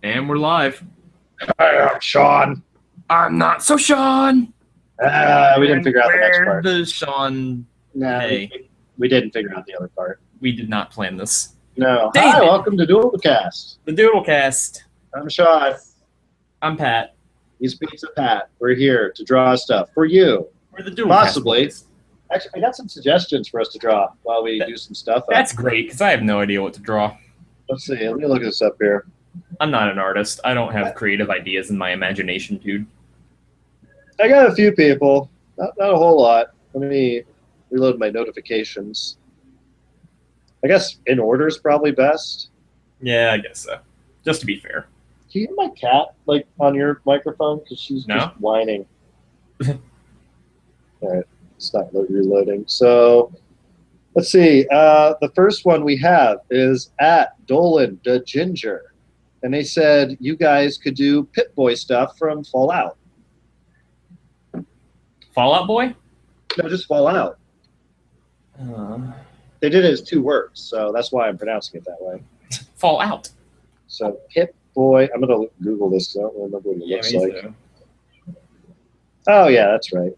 And we're live. Hi, I'm Shawn. I'm not so Shawn. We didn't figure out the next part. The Shawn. No, Hey, we didn't figure out the other part. we did not plan this. No. Damn Hi, it. welcome to DoodleCast. The DoodleCast. I'm Shawn. I'm Pat. He's Pizza Pat. We're here to draw stuff for you. We're the DoodleCast. Possibly. Boys. Actually, I got some suggestions for us to draw while we do some stuff. That's great because I have no idea what to draw. Let's see. Let me look this up here. I'm not an artist. I don't have creative ideas in my imagination, dude. I got a few people. Not a whole lot. Let me reload my notifications. I guess in order is probably best. Yeah, I guess so. Just to be fair. Can you hear my cat like on your microphone? Because she's just whining. All right, it's not reloading. So let's see. The first one we have is at Dolan the Ginger, and they said you guys could do Pip-Boy stuff from Fallout. Fallout Boy? No, just Fallout. They did it as two words, so that's why I'm pronouncing it that way. Fallout. So Pip-Boy. I'm gonna Google this because I don't remember what it looks like. Too. Oh yeah, that's right.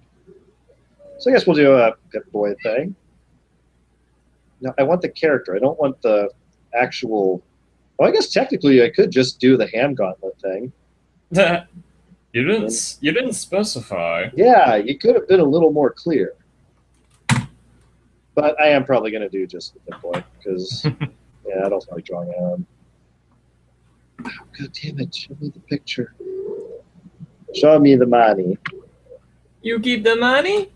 So I guess we'll do a Pip-Boy thing. No, I want the character. I don't want the actual. Well, I guess technically I could just do the ham gauntlet thing. You didn't specify. Yeah, you could have been a little more clear. But I am probably going to do just the Pip-Boy because yeah, I don't like drawing out. Oh, God damn it! Show me the picture. Show me the money. You keep the money?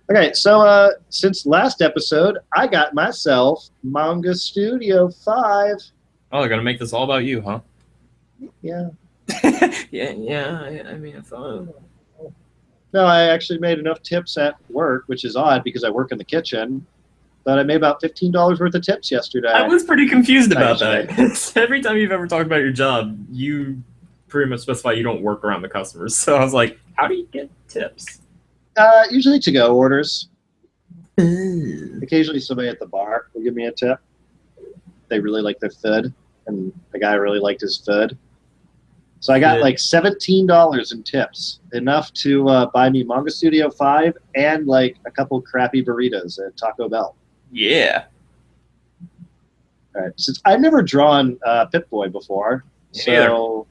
Okay, so since last episode, I got myself Manga Studio 5. Oh, they're gonna make this all about you, huh? Yeah. yeah. I mean, I thought. No, I actually made enough tips at work, which is odd because I work in the kitchen. But I made about $15 worth of tips yesterday. I was pretty confused about that. Every time you've ever talked about your job, you pretty much specify you don't work around the customers. So I was like, how do you get tips? Usually to-go orders. Occasionally somebody at the bar will give me a tip. They really like their food, and the guy really liked his food. So I got like $17 in tips, enough to buy me Manga Studio 5 and like a couple crappy burritos at Taco Bell. Yeah. All right. Since I've never drawn Pip-Boy before, so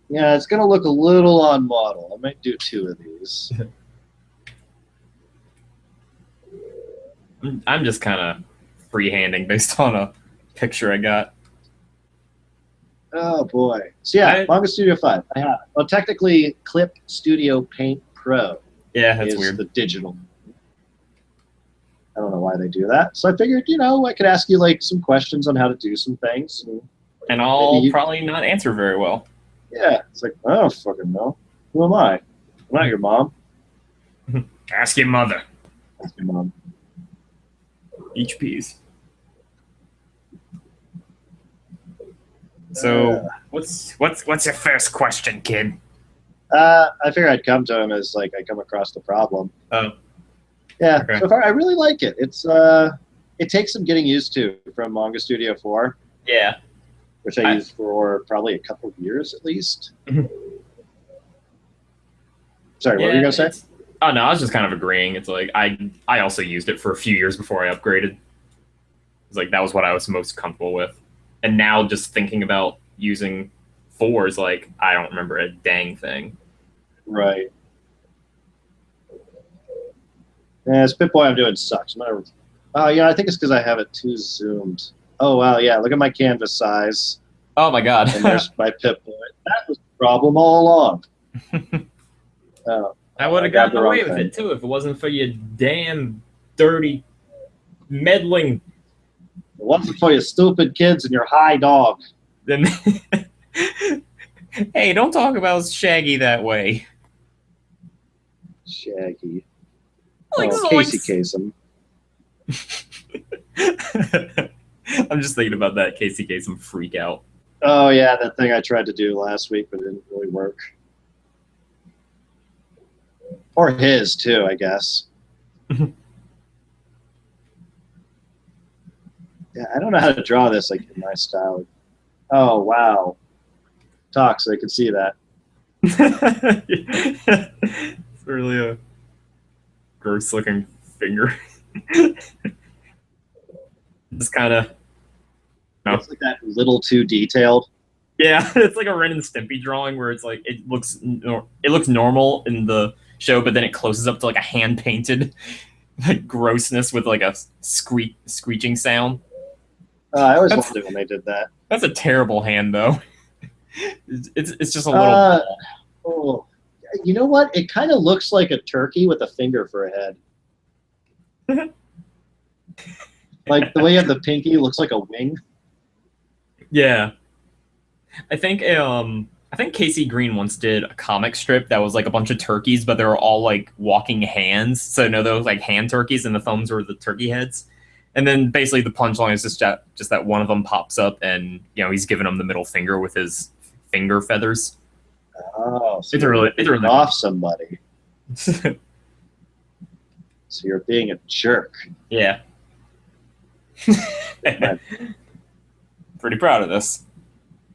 yeah, it's going to look a little on model. I might do two of these. I'm just kind of freehanding based on a picture I got. Oh, boy. So, yeah, Manga Studio 5. I have it. Well, technically, Clip Studio Paint Pro yeah, that's is weird. The digital. I don't know why they do that. So I figured, I could ask you, like, some questions on how to do some things. And I'll probably not answer very well. Yeah. It's like, I don't fucking know. Who am I? I'm not your mom. Ask your mother. Ask your mom. Each piece. So, what's your first question, kid? I figured I'd come to him as like I come across the problem. Oh, yeah. Okay. So far, I really like it. It's it takes some getting used to from Manga Studio 4. Yeah. Which I used for probably a couple of years at least. Sorry, what were you gonna say? Oh no, I was just kind of agreeing. It's like I also used it for a few years before I upgraded. It's like that was what I was most comfortable with. And now just thinking about using 4 is like, I don't remember a dang thing. Right. Yeah, this Pip-Boy I'm doing sucks. I think it's because I have it too zoomed. Oh, wow, yeah, look at my canvas size. Oh, my God. And there's my Pip-Boy. That was the problem all along. I would have gotten away with it, too, if it wasn't for your damn dirty, meddling... It wasn't for you stupid kids and your high dog. Then, hey, don't talk about Shaggy that way. Shaggy. Like Casey Kasem. I'm just thinking about that Casey Kasem freak out. Oh, yeah, that thing I tried to do last week, but it didn't really work. Or his, too, I guess. Yeah, I don't know how to draw this like in my style. Oh wow, talk so I can see that. It's really a gross looking finger. It's kind of It's like that little too detailed. yeah, it's like a Ren and Stimpy drawing where it's like it looks normal in the show, but then it closes up to like a hand painted like grossness with like a screeching sound. I always loved it when they did that. That's a terrible hand though. It's just a little. Oh, you know what? It kind of looks like a turkey with a finger for a head. Like the way you have the pinky looks like a wing. Yeah, I think Casey Green once did a comic strip that was like a bunch of turkeys, but they were all like walking hands. So no, those like hand turkeys, and the thumbs were the turkey heads. And then basically the punchline is just that one of them pops up, and he's giving him the middle finger with his finger feathers. Oh, so it's really off somebody. So you're being a jerk. Yeah. Pretty proud of this.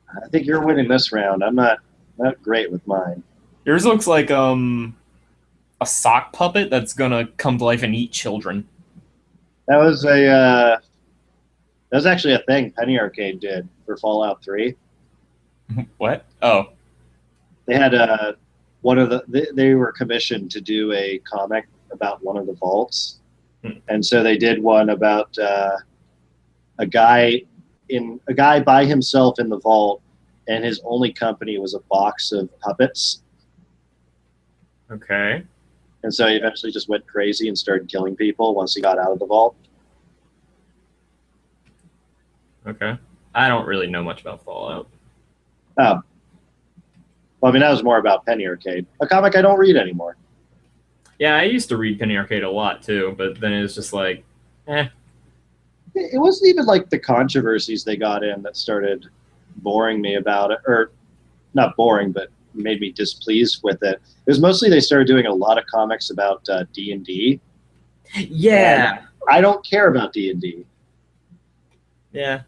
I think you're winning this round. I'm not great with mine. Yours looks like a sock puppet that's gonna come to life and eat children. That was actually a thing Penny Arcade did for Fallout 3. What? Oh. They had they were commissioned to do a comic about one of the vaults. And so they did one about a guy by himself in the vault, and his only company was a box of puppets. Okay. And so he eventually just went crazy and started killing people once he got out of the vault. Okay. I don't really know much about Fallout. Oh. Well, I mean, that was more about Penny Arcade, a comic I don't read anymore. Yeah, I used to read Penny Arcade a lot too, but then it was just like, eh. It wasn't even like the controversies they got in that started boring me about it, or not boring, but made me displeased with it. It was mostly they started doing a lot of comics about D&D. Yeah. And I don't care about D&D. Yeah.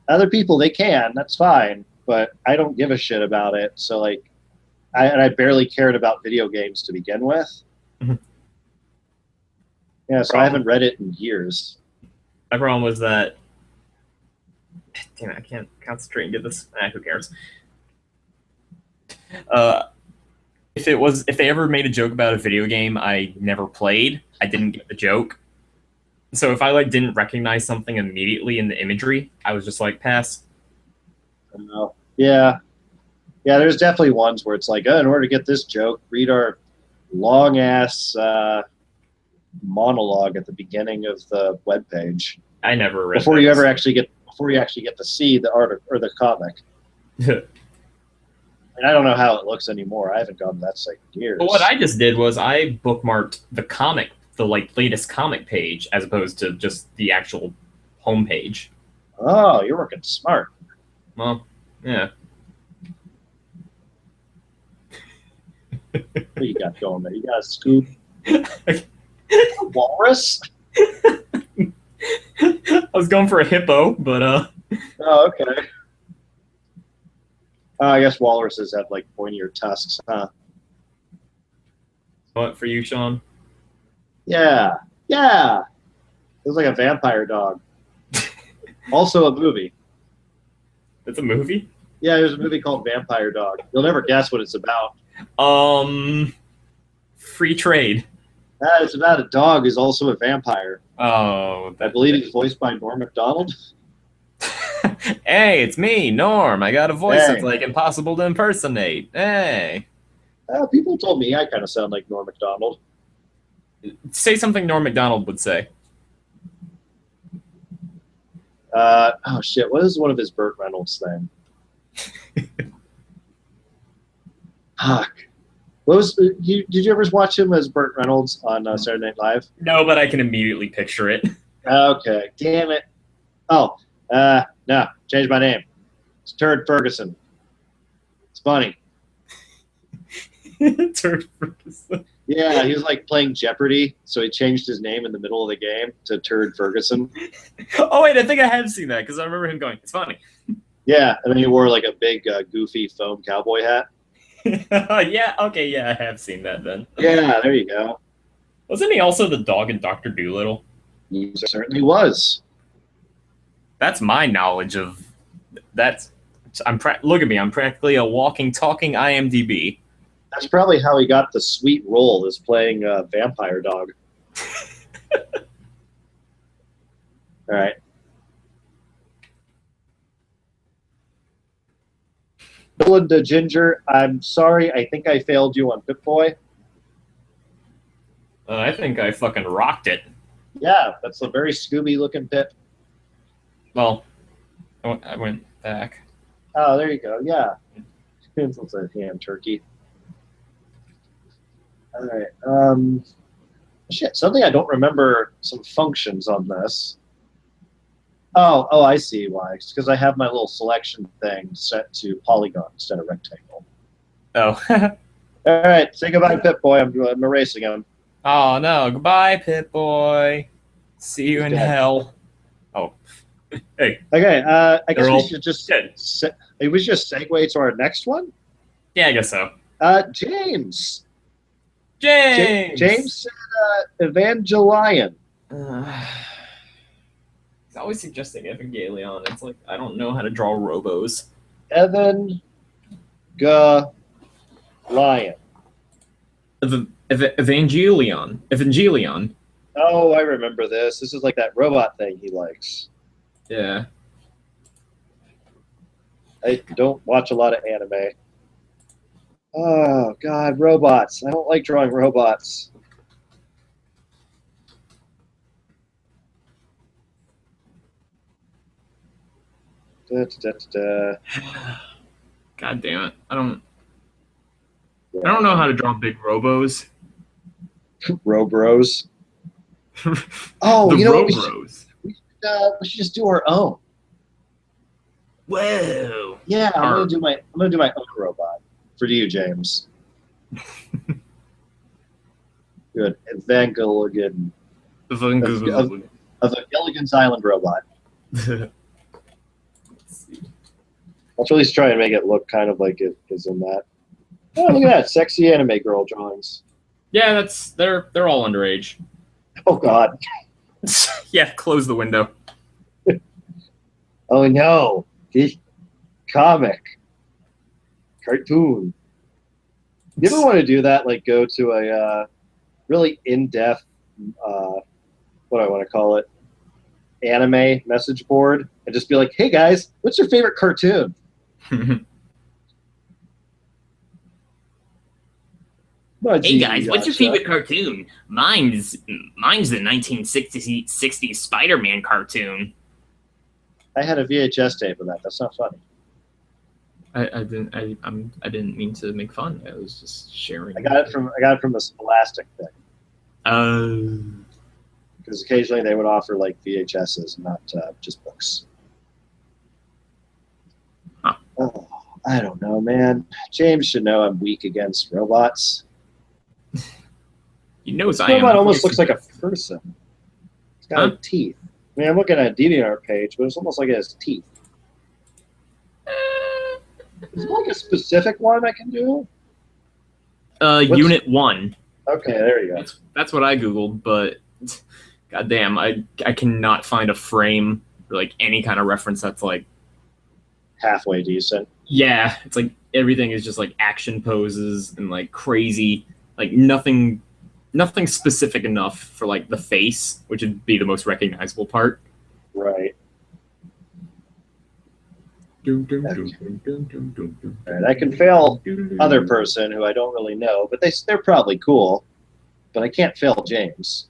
Other people, they can. That's fine. But I don't give a shit about it. So, like, I barely cared about video games to begin with. Yeah, so I haven't read it in years. My problem was that... Damn it, I can't concentrate and get this. Who cares? If they ever made a joke about a video game I never played, I didn't get the joke. So if I didn't recognize something immediately in the imagery, I was just like, pass. Yeah. Yeah, there's definitely ones where it's like, in order to get this joke, read our long-ass monologue at the beginning of the webpage. I never read before you actually get to see the art or the comic. And I don't know how it looks anymore. I haven't gone to that site in years. But what I just did was I bookmarked the comic, the latest comic page, as opposed to just the actual homepage. Oh, you're working smart. Well, yeah. What do you got going there? You got a scoop? A walrus? I was going for a hippo, but Oh, okay. I guess walruses have pointier tusks, huh? What for you, Shawn? Yeah. It was like a vampire dog. Also a movie. It's a movie? Yeah, there's a movie called Vampire Dog. You'll never guess what it's about. Free trade. It's about a dog who's also a vampire. Oh, I believe he's voiced by Norm Macdonald. Hey, it's me, Norm. I got a voice that's impossible to impersonate. Hey. People told me I kind of sound like Norm Macdonald. Say something Norm Macdonald would say. Oh shit! What is one of his Burt Reynolds thing? Fuck. Did you ever watch him as Burt Reynolds on Saturday Night Live? No, but I can immediately picture it. Okay, damn it. Oh, no, change my name. It's Turd Ferguson. It's funny. Turd Ferguson. Yeah, he was like playing Jeopardy, so he changed his name in the middle of the game to Turd Ferguson. Oh wait, I think I have seen that because I remember him going. It's funny. Yeah, and then he wore like a big, goofy foam cowboy hat. Yeah. Okay. Yeah, I have seen that then. Yeah, there you go. Wasn't he also the dog in Doctor Dolittle? He certainly was. That's my knowledge of. That's. Look at me. I'm practically a walking, talking IMDb. That's probably how he got the sweet role as playing Vampire Dog. All right. Belinda Ginger, I'm sorry. I think I failed you on Pip-Boy. I think I fucking rocked it. Yeah, that's a very Scooby-looking Pip. Well, I went back. Oh, there you go. Yeah. It's a ham turkey. All right. Shit, something I don't remember some functions on this. Oh, I see why. It's because I have my little selection thing set to polygon instead of rectangle. Oh. All right, say goodbye, Pip-Boy. I'm erasing him. Oh no! Goodbye, Pip-Boy. See you in hell. Oh. Hey. Okay. I guess we should just dead. We should just segue to our next one. Yeah, I guess so. James. James. James said Evangelion. He's always suggesting Evangelion. It's like I don't know how to draw robos. Evangelion. Evangelion. Oh, I remember this. This is like that robot thing he likes. Yeah. I don't watch a lot of anime. Oh, God, robots. I don't like drawing robots. God damn it. I don't know how to draw big robos. Robros. Oh, you know what? We should just do our own. Whoa. Yeah, I'm gonna do my own robot for you, James. Good. Evangelion. Of a Gilligan's Island robot. I'll at least try and make it look kind of like it is in that. Oh, look at that. Sexy anime girl drawings. Yeah, they're all underage. Oh God. Yeah, close the window. Oh no. This comic. Cartoon. You ever want to do that? Like go to a really in-depth what do I want to call it? Anime message board and just be like, hey guys, what's your favorite cartoon? Hey guys, what's your favorite cartoon? Mine's the 1960s Spider-Man cartoon. I had a VHS tape of that. That's not funny. I didn't mean to make fun. I was just sharing. I got it from the Scholastic thing. Because occasionally they would offer like VHSs, not just books. Huh. Oh, I don't know, man. James should know I'm weak against robots. He knows this I am. robot almost looks like a person. It's got teeth. I mean, I'm looking at a DeviantArt page, but it's almost like it has teeth. Is there like a specific one I can do? Unit 1. Okay, there you go. That's what I googled, but goddamn, I cannot find a frame or like any kind of reference that's like halfway decent. Yeah, it's like everything is just like action poses and like crazy, like nothing specific enough for like the face, which would be the most recognizable part. Right. Okay. Right, I can fail other person who I don't really know, but they're probably cool. But I can't fail James.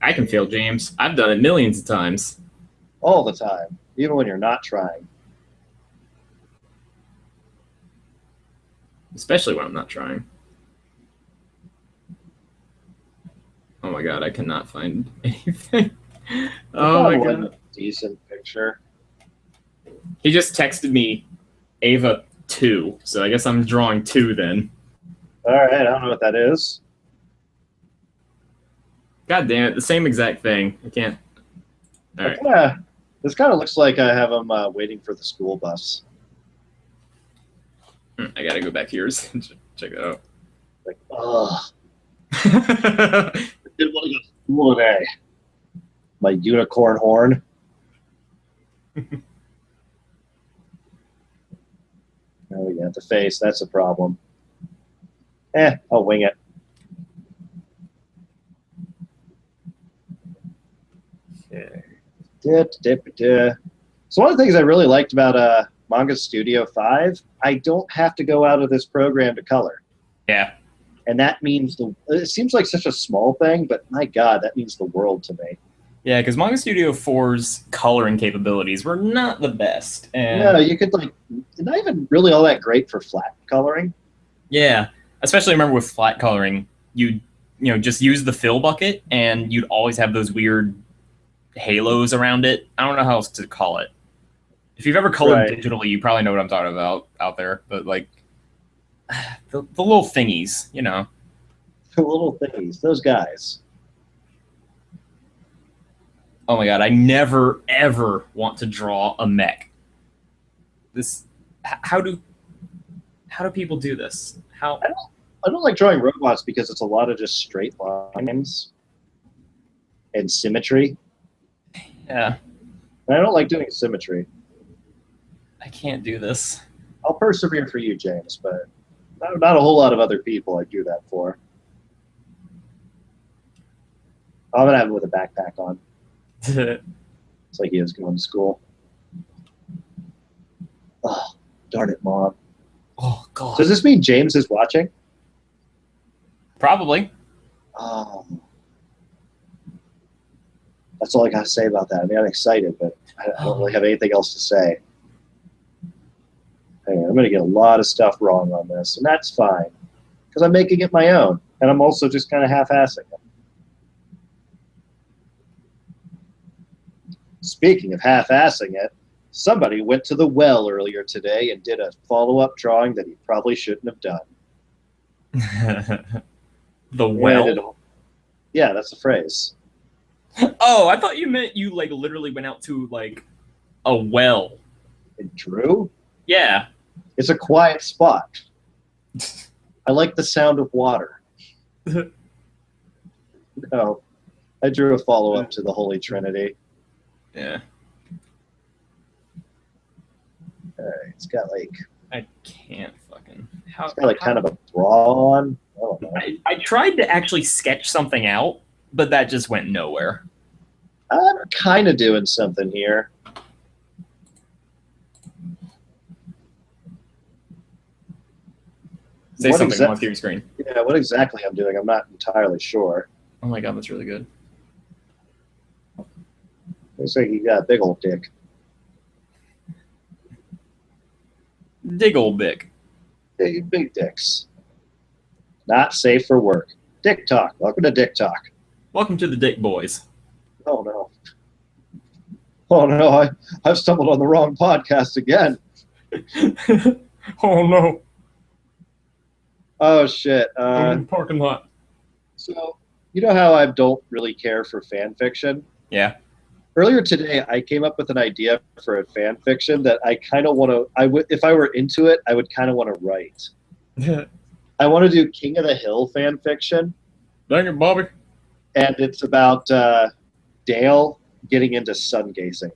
I can fail James. I've done it millions of times. All the time, even when you're not trying. Especially when I'm not trying. Oh my god, I cannot find anything. Oh my god. Decent picture. He just texted me, Ava, 2, so I guess I'm drawing 2 then. All right, I don't know what that is. God damn it, the same exact thing. I can't. All right. This kind of looks like I have them waiting for the school bus. I gotta go back to yours and check it out. Like, ugh. I didn't want to go to school today. My unicorn horn. Oh, yeah, the face. That's a problem. I'll wing it. So one of the things I really liked about Manga Studio 5, I don't have to go out of this program to color. Yeah. And that means it seems like such a small thing, but my God, that means the world to me. Yeah, because Manga Studio 4's coloring capabilities were not the best. And no, you could not even really all that great for flat coloring. Yeah, especially remember with flat coloring, you just use the fill bucket, and you'd always have those weird halos around it. I don't know how else to call it. If you've ever colored digitally, you probably know what I'm talking about out there. But like the little thingies, The little thingies, those guys. Oh my God, I never ever want to draw a mech. How do people do this? How I don't like drawing robots because it's a lot of just straight lines and symmetry. Yeah. And I don't like doing symmetry. I can't do this. I'll persevere for you, James, but not a whole lot of other people I do that for. I'm going to have him with a backpack on. It's like he was going to school. Oh, darn it, Mom. Oh, God. So does this mean James is watching? Probably. Oh. That's all I got to say about that. I mean, I'm excited, but I don't really have anything else to say. Anyway, I'm going to get a lot of stuff wrong on this, and that's fine, because I'm making it my own, and I'm also just kind of half-assing it. Speaking of half-assing it, somebody went to the well earlier today and did a follow-up drawing that he probably shouldn't have done. The well? Yeah, that's the phrase. Oh, I thought you meant you literally went out to a well. And drew? Yeah. It's a quiet spot. I like the sound of water. No, I drew a follow-up to the Holy Trinity. Yeah. It's got I can't fucking. It's got kind of a bra on. I don't know. I tried to actually sketch something out, but that just went nowhere. I'm kind of doing something here. Say something on your screen. Yeah, what exactly I'm doing, I'm not entirely sure. Oh my God, that's really good. Looks like you got a big old dick. Dig old dick. Big dicks. Not safe for work. Dick Talk. Welcome to Dick Talk. Welcome to the Dick Boys. Oh, no. Oh, no. I've stumbled on the wrong podcast again. Oh, no. Oh, shit. I'm in the parking lot. So, you know how I don't really care for fan fiction? Yeah. Earlier today, I came up with an idea for a fan fiction that I kind of want to. If I were into it, I would kind of want to write. I want to do King of the Hill fan fiction. Dang it, Bobby. And it's about Dale getting into sun gazing.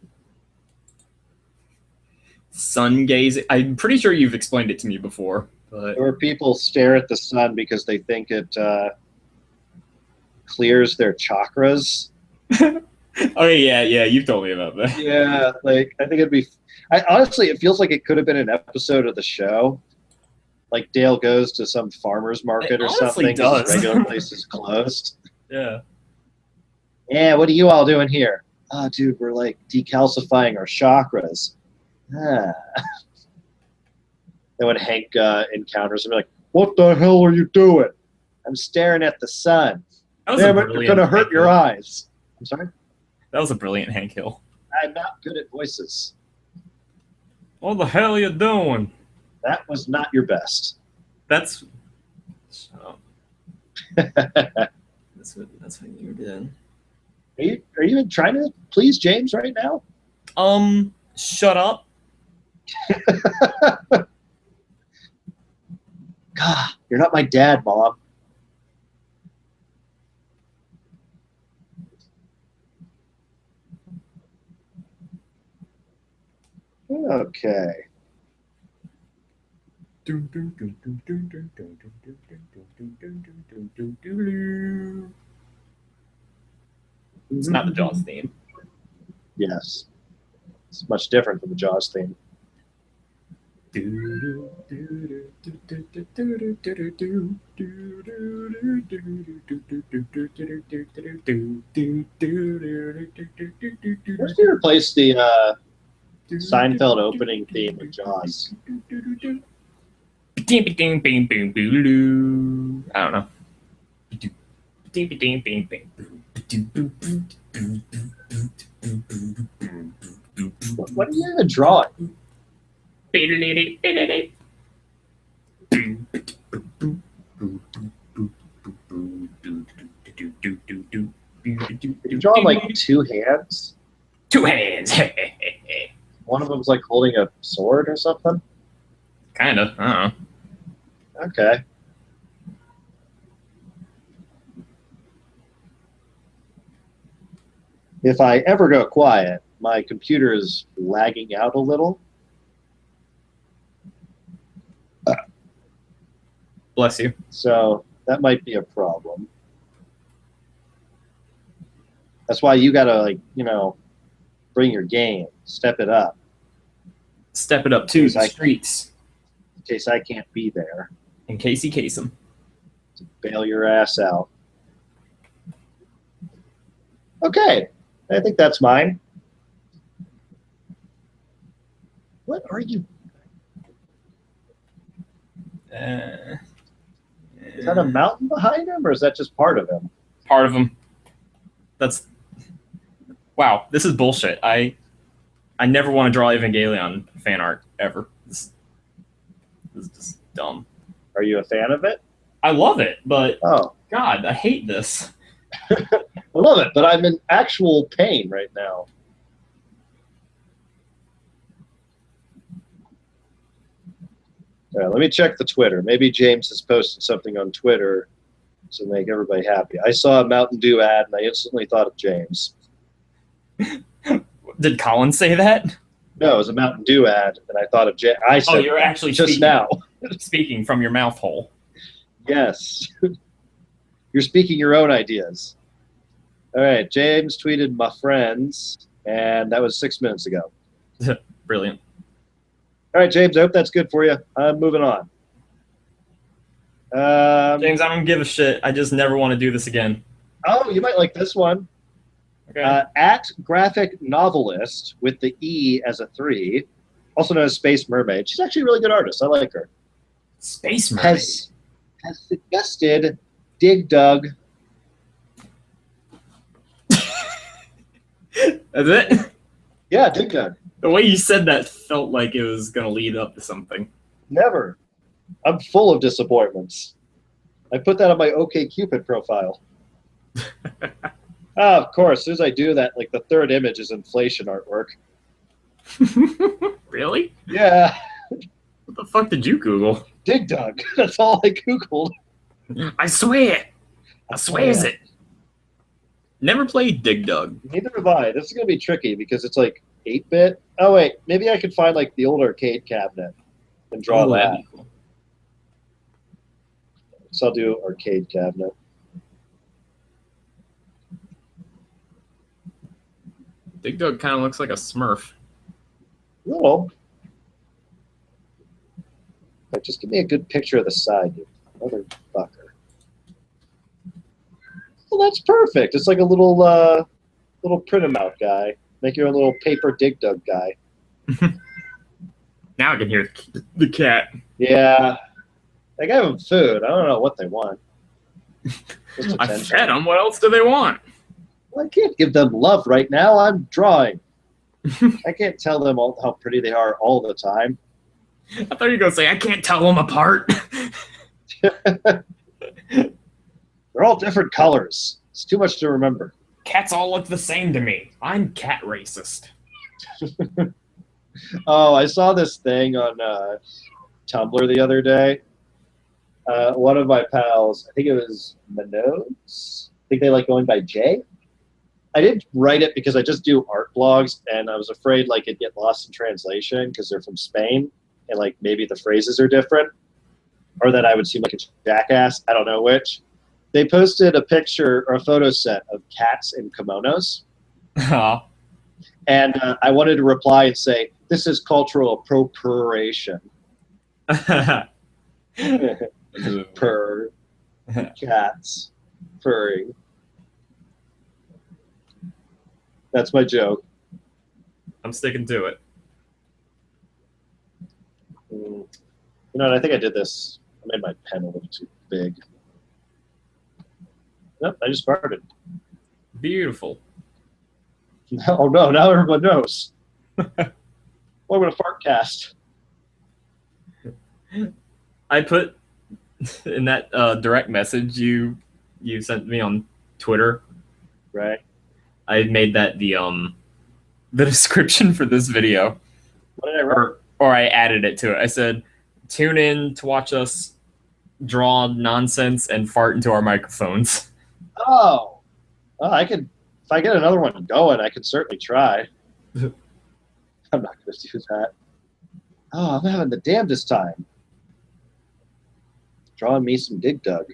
Sun gazing? I'm pretty sure you've explained it to me before. But where people stare at the sun because they think it clears their chakras. Oh yeah, you've told me about that. Yeah, I think it'd be. Honestly, it feels like it could have been an episode of the show. Like Dale goes to some farmer's market or something. His regular place is closed. Yeah. Yeah, what are you all doing here? Oh, dude, we're decalcifying our chakras. And when Hank encounters him, like, what the hell are you doing? I'm staring at the sun. Damn it, you're going to hurt your eyes. I'm sorry? That was a brilliant Hank Hill. I'm not good at voices. What the hell are you doing? That was not your best. That's that's what you did. Are you trying to please James right now? Shut up. God, you're not my dad, Mom. Okay. It's not the Jaws theme. Yes. It's much different from the Jaws theme. Where's we replace the Seinfeld opening theme with Jaws? I don't know. What are you even drawing? You're drawing like two hands? Two hands. One of them's like holding a sword or something? Kind of. I don't know. Okay. If I ever go quiet, my computer is lagging out a little. Bless you. So that might be a problem. That's why you gotta, like, you know, bring your game, step it up. Step it up to the streets. In case I can't be there. In case he case him. To bail your ass out. Okay, I think that's mine. What are you? Is that a mountain behind him, or is that just part of him? Part of him. That's... Wow, this is bullshit. I never want to draw Evangelion fan art, ever. This is just dumb. Are you a fan of it? I love it, but... Oh. God, I hate this. I love it, but I'm in actual pain right now. All right, let me check the Twitter. Maybe James has posted something on Twitter to make everybody happy. I saw a Mountain Dew ad, and I instantly thought of James. Did Colin say that? No, it was a Mountain Dew ad, and I thought of James. Oh, you're actually just now speaking from your mouth hole. Yes. You're speaking your own ideas. All right, James tweeted my friends, and that was 6 minutes ago. Brilliant. All right, James, I hope that's good for you. I'm moving on. James, I don't give a shit. I just never want to do this again. Oh, you might like this one. Okay. At Graphic Novelist with the E as a 3, also known as Space Mermaid. She's actually a really good artist. I like her. Space Mermaid. Has suggested Dig Dug. That's it? Yeah, Dig Dug. The way you said that felt like it was going to lead up to something. Never. I'm full of disappointments. I put that on my OkCupid profile. Of course, as soon as I do that, like the third image is inflation artwork. Really? Yeah. What the fuck did you Google? Dig Dug. That's all I Googled. I swear. I swears it. Never played Dig Dug. Neither have I. This is going to be tricky because it's like 8-bit. Oh, wait. Maybe I could find like the old arcade cabinet and draw that. Cool. So I'll do arcade cabinet. Dig Dug kind of looks like a Smurf. No. But just give me a good picture of the side, you motherfucker. Well, that's perfect. It's like a little little print-em-out guy. Make your own little paper Dig Dug guy. Now I can hear the cat. Yeah. I gave them food. I don't know what they want. I fed them. What else do they want? Well, I can't give them love right now. I'm drawing. I can't tell them how pretty they are all the time. I thought you were gonna say I can't tell them apart. They're all different colors. It's too much to remember. Cats all look the same to me. I'm cat racist. Oh, I saw this thing on Tumblr the other day. One of my pals, I think it was Minogues. I think they like going by Jay. I didn't write it because I just do art blogs, and I was afraid like it'd get lost in translation because they're from Spain, and like maybe the phrases are different, or that I would seem like a jackass. I don't know which. They posted a picture or a photo set of cats in kimonos. Oh. And I wanted to reply and say, this is cultural appropriation. Per cats furry. That's my joke. I'm sticking to it. You know what? I think I did this. I made my pen a little too big. Nope, I just farted. Beautiful. Oh no, now everyone knows. Welcome to Fartcast. I put in that direct message you sent me on Twitter. Right. I made that the description for this video. What did I write? Or I added it to it. I said, tune in to watch us draw nonsense and fart into our microphones. Oh, well, I could. If I get another one going, I could certainly try. I'm not going to do that. Oh, I'm having the damnedest time. Drawing me some Dig Dug.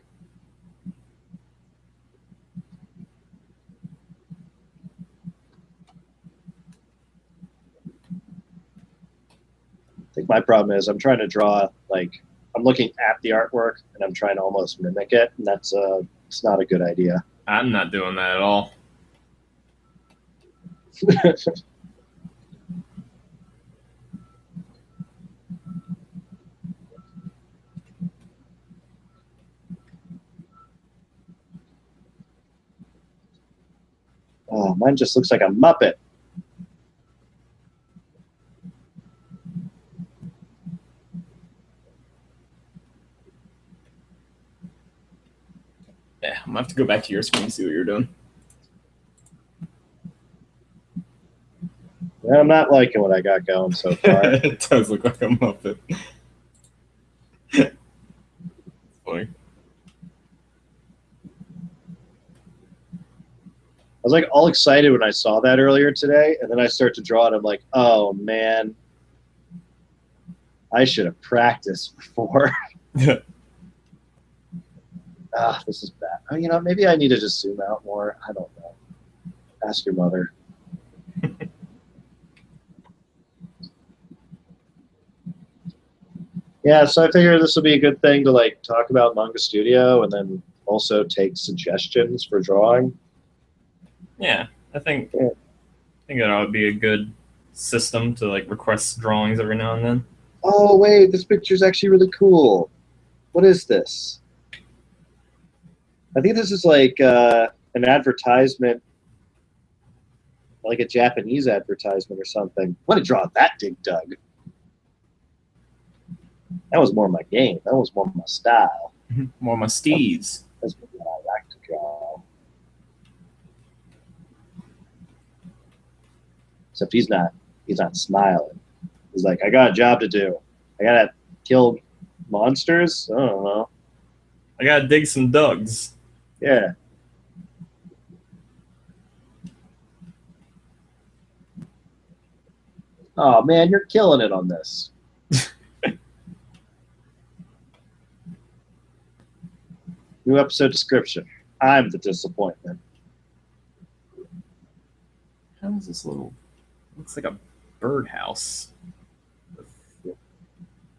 I think my problem is I'm trying to draw, like, I'm looking at the artwork and I'm trying to almost mimic it, and that's it's not a good idea. I'm not doing that at all. Oh, mine just looks like a Muppet. Yeah, I'm gonna have to go back to your screen and see what you're doing. Yeah, I'm not liking what I got going so far. It does look like a Muppet. It's funny. I was like all excited when I saw that earlier today, and then I start to draw it. I'm like, oh man, I should have practiced before. This is bad. Oh, you know, maybe I need to just zoom out more. I don't know. Ask your mother. Yeah, so I figured this would be a good thing to like talk about Manga Studio and then also take suggestions for drawing. Yeah, I think that would be a good system to like request drawings every now and then. Oh wait, this picture's actually really cool. What is this? I think this is like an advertisement, like a Japanese advertisement or something. I want to draw that Dig Dug. That was more my game. That was more my style. More my steeds. That's what I like to draw. Except he's not smiling. He's like, I got a job to do. I gotta kill monsters? I don't know. I gotta dig some dugs. Yeah. Oh man, you're killing it on this. New episode description. I'm the disappointment. How is this little? Looks like a birdhouse.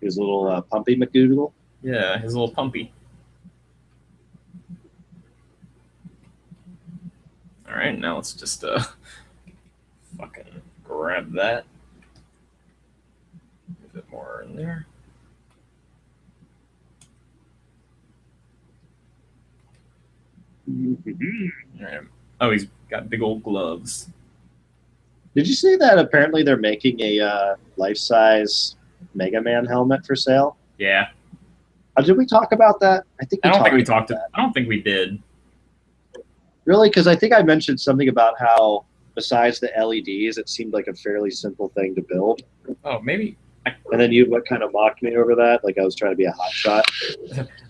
His little Pumpy McDoodle. Yeah, his little pumpy. All right, now let's just fucking grab that. A bit more in there. All right. Oh, he's got big old gloves. Did you see that apparently they're making a life-size Mega Man helmet for sale. Yeah. Did we talk about that? I think I don't think we about talked. I don't think we did. Really? Because I think I mentioned something about how, besides the LEDs, it seemed like a fairly simple thing to build. Oh, maybe. And then you kind of mocked me over that, like I was trying to be a hotshot.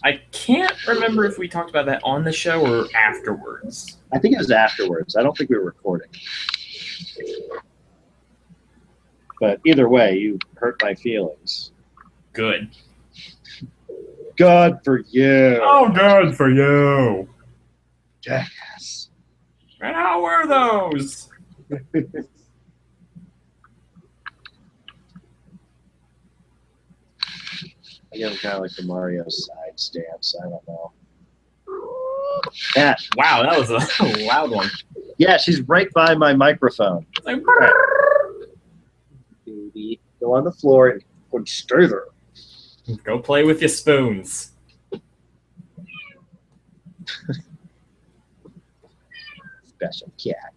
I can't remember if we talked about that on the show or afterwards. I think it was afterwards. I don't think we were recording. But either way, you hurt my feelings. Good. God for you. Oh, good for you. Jackass. And how were those? Again, kind of like the Mario side stance. I don't know. Cat. Wow, that was a loud one. Yeah, she's right by my microphone. Like, Right. Baby, go on the floor and stay there. go play with your spoons. Special cat.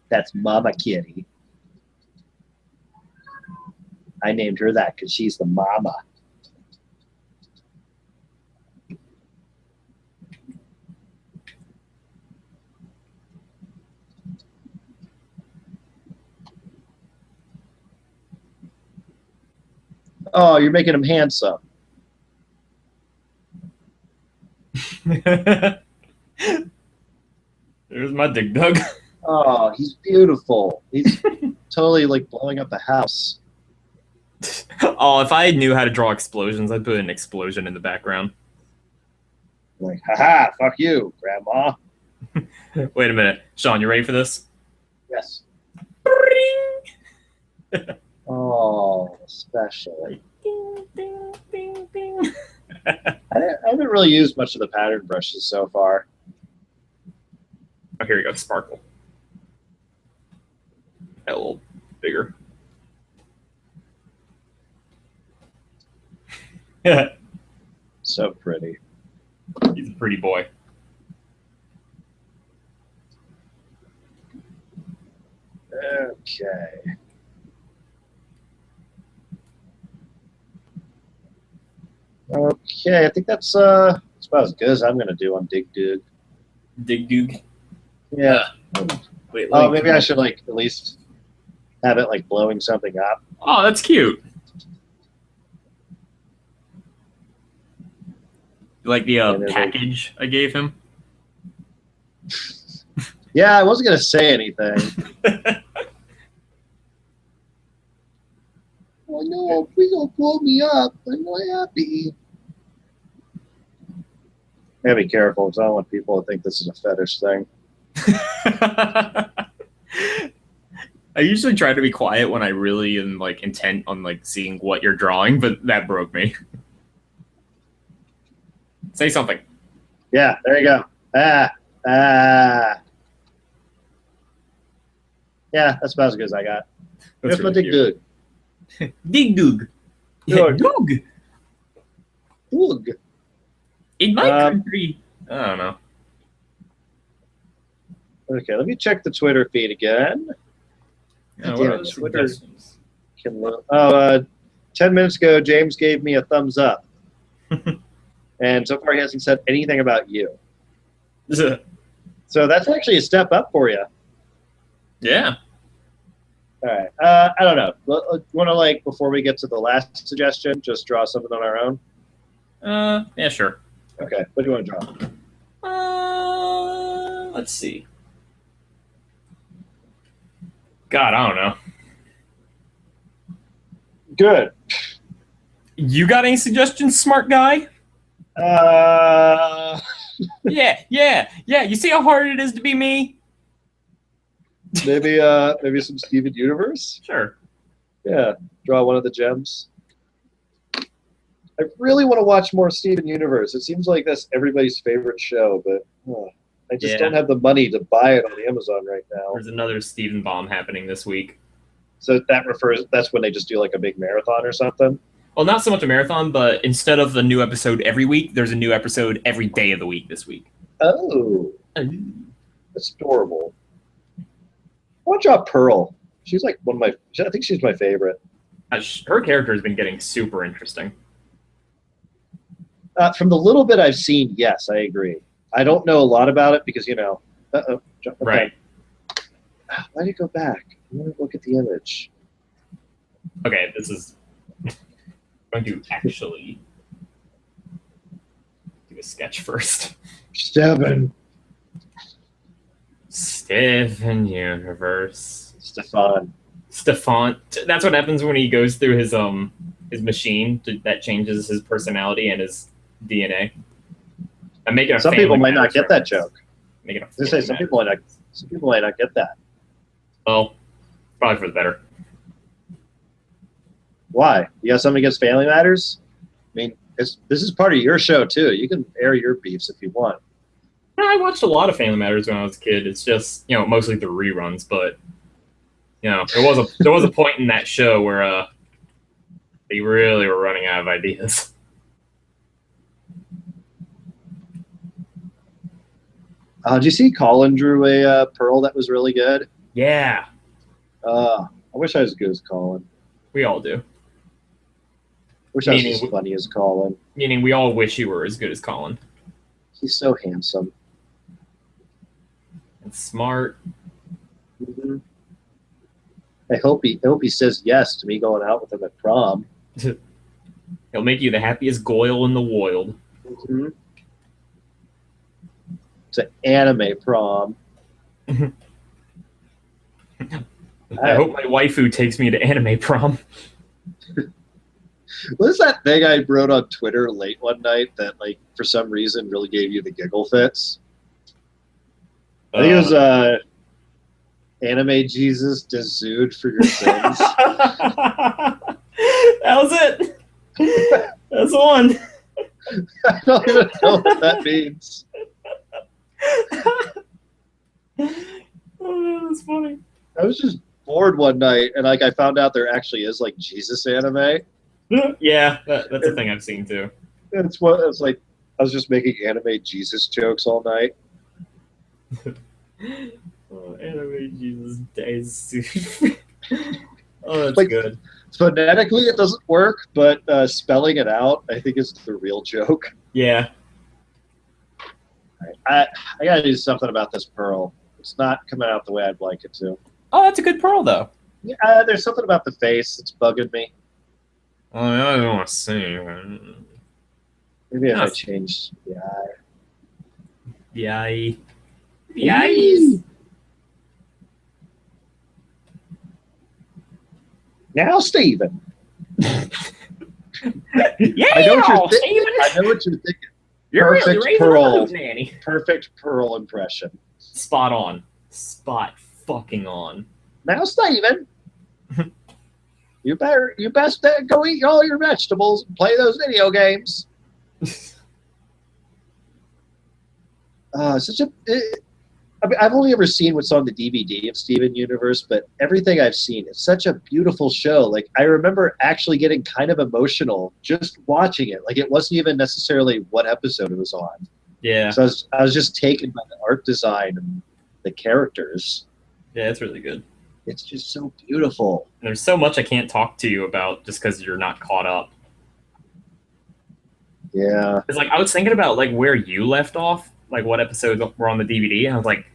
That's Mama Kitty. I named her that because she's the mama. Oh, you're making him handsome. There's my dig dug. Oh, he's beautiful. He's totally like blowing up the house. Oh, if I knew how to draw explosions, I'd put an explosion in the background. Like, haha, fuck you, Grandma. Wait a minute. Shawn, you ready for this? Yes. Oh, special. Ding, ding, ding, ding. I haven't really used much of the pattern brushes so far. Oh, here you go, sparkle. A little bigger. Yeah, So pretty. he's a pretty boy. Okay. Okay, I think that's about as good as I'm gonna do on Dig Dug. Dig dug. Yeah. Wait, Oh, maybe I should like at least have it like blowing something up. Oh, that's cute. You like the package I gave him? Yeah, I wasn't gonna say anything. Oh no, please don't blow me up. I'm not happy. I gotta be careful because I don't want people to think this is a fetish thing. I usually try to be quiet when I really am like intent on like seeing what you're drawing, but that broke me. Say something. Yeah, there you go. Yeah, that's about as good as I got. That's That's what really Dig Dug. Dig dug. Dug. Dug. Dug. In my country. I don't know. Okay, let me check the Twitter feed again. Yeah, Damn what it, are the Twitter suggestions? 10 minutes ago, James gave me a thumbs up. And so far, he hasn't said anything about you. So that's actually a step up for you. Yeah. All right. I don't know. Want to, like, before we get to the last suggestion, just draw something on our own? Yeah, sure. Okay. What do you want to draw? Let's see. God, I don't know. Good. You got any suggestions, smart guy? Yeah. You see how hard it is to be me? maybe some Steven Universe? Sure. Yeah. Draw one of the gems. I really want to watch more Steven Universe. It seems like that's everybody's favorite show, but I just don't have the money to buy it on Amazon right now. There's another Steven bomb happening this week. So that's when they just do like a big marathon or something? Well, not so much a marathon, but instead of the new episode every week, there's a new episode every day of the week this week. Oh. That's adorable. I want to draw Pearl. She's like I think she's my favorite. Her character has been getting super interesting. From the little bit I've seen, yes, I agree. I don't know a lot about it because, uh-oh. Okay. Right. Why did you go back? I want to look at the image. Okay, this is going to actually do a sketch first. Steven Universe. Stefan. That's what happens when he goes through his machine that changes his personality and his DNA. I'm making a Some people might not get that joke. Some people might not get that. Well, probably for the better. Why? You got something against Family Matters? I mean, this is part of your show too. You can air your beefs if you want. I watched a lot of Family Matters when I was a kid. It's just mostly the reruns, but there was a point in that show where they really were running out of ideas. Did you see Colin drew a pearl that was really good? Yeah. I wish I was as good as Colin. We all do. Wish I was as funny as Colin. Meaning we all wish you were as good as Colin. He's so handsome. And smart. Mm-hmm. I hope he says yes to me going out with him at prom. He'll make you the happiest goyle in the world. Mm-hmm. It's an anime prom. I hope my waifu takes me to anime prom. What is that thing I wrote on Twitter late one night that, for some reason, really gave you the giggle fits? I think it was Anime Jesus Dezude for your sins. That was it. That's the one. I don't even know what that means. Oh, that's funny. I was just bored one night, and I found out there actually is Jesus anime. Yeah, that's a thing I've seen too. It's like I was just making anime Jesus jokes all night. Anime Jesus days. Oh, that's good. Phonetically, it doesn't work, but spelling it out, I think, is the real joke. Yeah. I gotta do something about this pearl. It's not coming out the way I'd like it to. Oh, that's a good pearl, though. Yeah, there's something about the face that's bugging me. Oh, I don't want to see. Maybe if I change the eye. The eye. The eyes. Now, Steven. Yeah, I know what you're thinking. You're Perfect really pearl. Nanny. Perfect pearl impression. Spot on. Spot fucking on. Now, Steven. You best go eat all your vegetables and play those video games. I've only ever seen what's on the DVD of Steven Universe, but everything I've seen, it's such a beautiful show. I remember actually getting kind of emotional just watching it. It wasn't even necessarily what episode it was on. Yeah. So I was just taken by the art design and the characters. Yeah, it's really good. It's just so beautiful. And there's so much I can't talk to you about just because you're not caught up. Yeah. It's I was thinking about where you left off, what episodes were on the DVD, and I was like,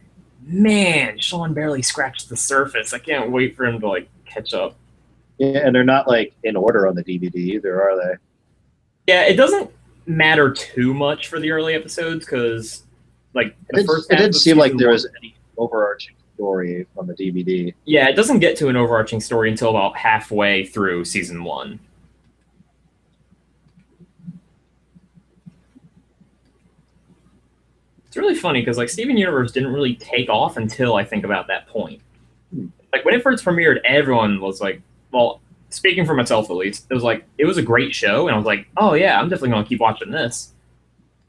man, Shawn barely scratched the surface. I can't wait for him to catch up. Yeah, and they're not in order on the DVD either, are they? Yeah, it doesn't matter too much for the early episodes because the first half it didn't seem like there was one, any overarching story on the DVD. Yeah, it doesn't get to an overarching story until about halfway through season 1. It's really funny because Steven Universe didn't really take off until I think about that point. When it first premiered, everyone was well, speaking for myself at least, it was a great show, and I was like, oh yeah, I'm definitely gonna keep watching this.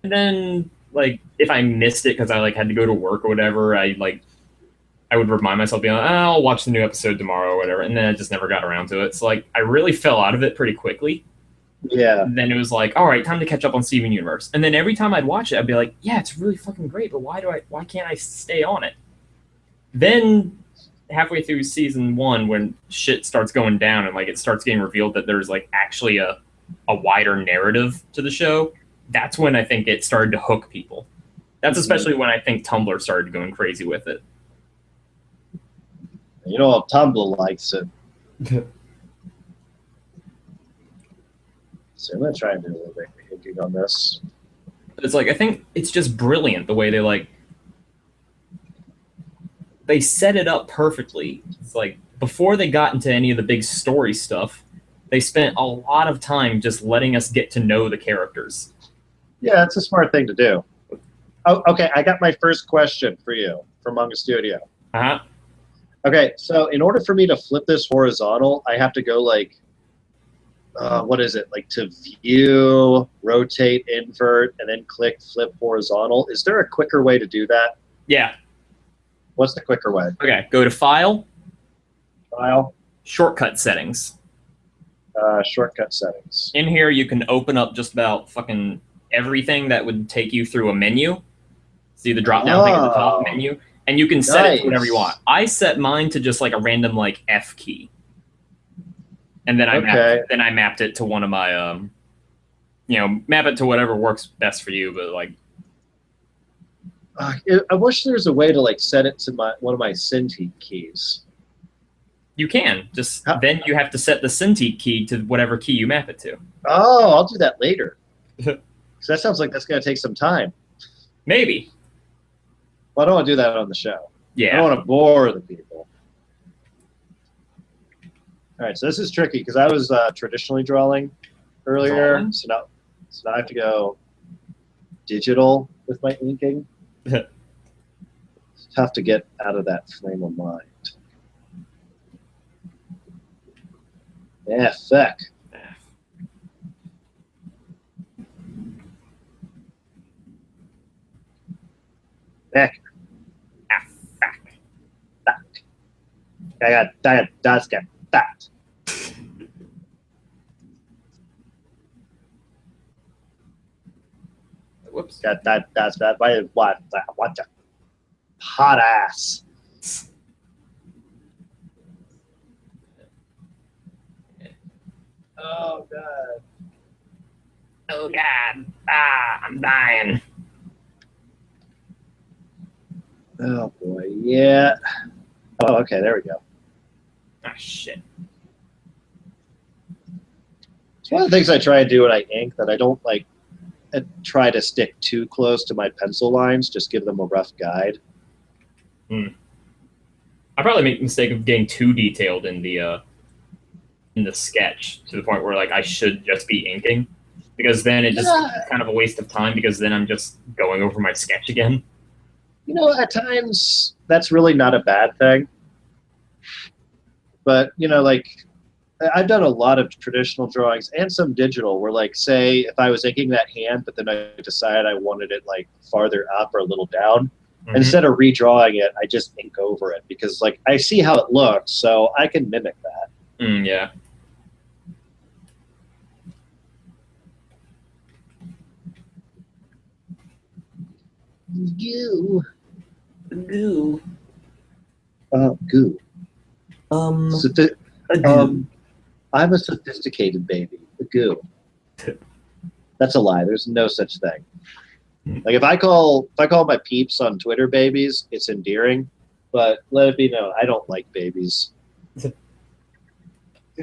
And then if I missed it because I had to go to work or whatever, I would remind myself, being I'll watch the new episode tomorrow or whatever, and then I just never got around to it. So I really fell out of it pretty quickly. Yeah. And then it was all right, time to catch up on Steven Universe. And then every time I'd watch it, I'd be yeah, it's really fucking great, but why can't I stay on it? Then halfway through season 1 when shit starts going down and like it starts getting revealed that there's like actually a wider narrative to the show, that's when I think it started to hook people. That's especially when I think Tumblr started going crazy with it. You know, Tumblr likes it. So I'm gonna try and do a little bit of thinking on this. It's like I think it's just brilliant the way they set it up perfectly. It's like before they got into any of the big story stuff, they spent a lot of time just letting us get to know the characters. Yeah, it's a smart thing to do. Oh, okay, I got my first question for you from Manga Studio. Uh-huh. Okay, so in order for me to flip this horizontal, I have to go like, what is it? Like to view, rotate, invert, and then click flip horizontal. Is there a quicker way to do that? Yeah. What's the quicker way? Okay, go to File. File. Shortcut settings. Shortcut settings. In here, you can open up just about fucking everything that would take you through a menu. See the drop-down thing at the top menu? And you can set it to whatever you want. I set mine to just like a random like F key. And then I mapped it to one of my, map it to whatever works best for you. But like, I wish there was a way to like set it to one of my Cintiq keys. You can then you have to set the Cintiq key to whatever key you map it to. Oh, I'll do that later. Because that sounds like that's going to take some time. Maybe. Well, I don't want to do that on the show. Yeah. I don't want to bore the people. All right, so this is tricky because I was traditionally drawing earlier, so now I have to go digital with my inking. It's tough to get out of that frame of mind. Yeah, fuck. Heck. Fuck. I got that's get that. Whoops. Got that's that. What the hot ass. Oh god. Oh god. Ah, I'm dying. Oh boy, yeah. Oh, okay, there we go. Ah, shit. It's one of the things I try and do when I ink that I don't like try to stick too close to my pencil lines, just give them a rough guide. I probably make the mistake of getting too detailed in the sketch to the point where like I should just be inking, because then it just kind of a waste of time because then I'm just going over my sketch again. You know, at times that's really not a bad thing. But, you know, like I've done a lot of traditional drawings and some digital where like, say if I was inking that hand, but then I decided I wanted it like farther up or a little down, instead of redrawing it, I just ink over it because like I see how it looks, so I can mimic that. Yeah. Goo. Goo. Goo. A goo. I'm a sophisticated baby. A goo. That's a lie. There's no such thing. Like if I call my peeps on Twitter babies, it's endearing, but let it be known I don't like babies. They're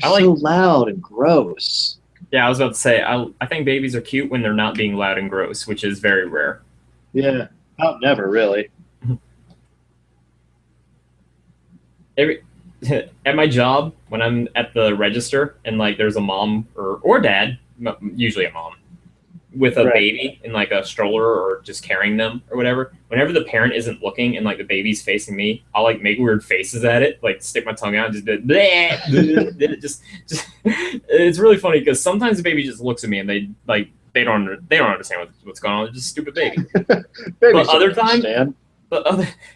so loud and gross. Yeah, I was about to say I think babies are cute when they're not being loud and gross, which is very rare. Yeah, never really. At my job, when I'm at the register and like there's a mom or dad, usually a mom, with a baby in like a stroller or just carrying them or whatever, whenever the parent isn't looking and like the baby's facing me, I'll like make weird faces at it, like stick my tongue out and just bleh, bleh, just it's really funny because sometimes the baby just looks at me and they don't understand what's going on. It's just a stupid baby. But other times,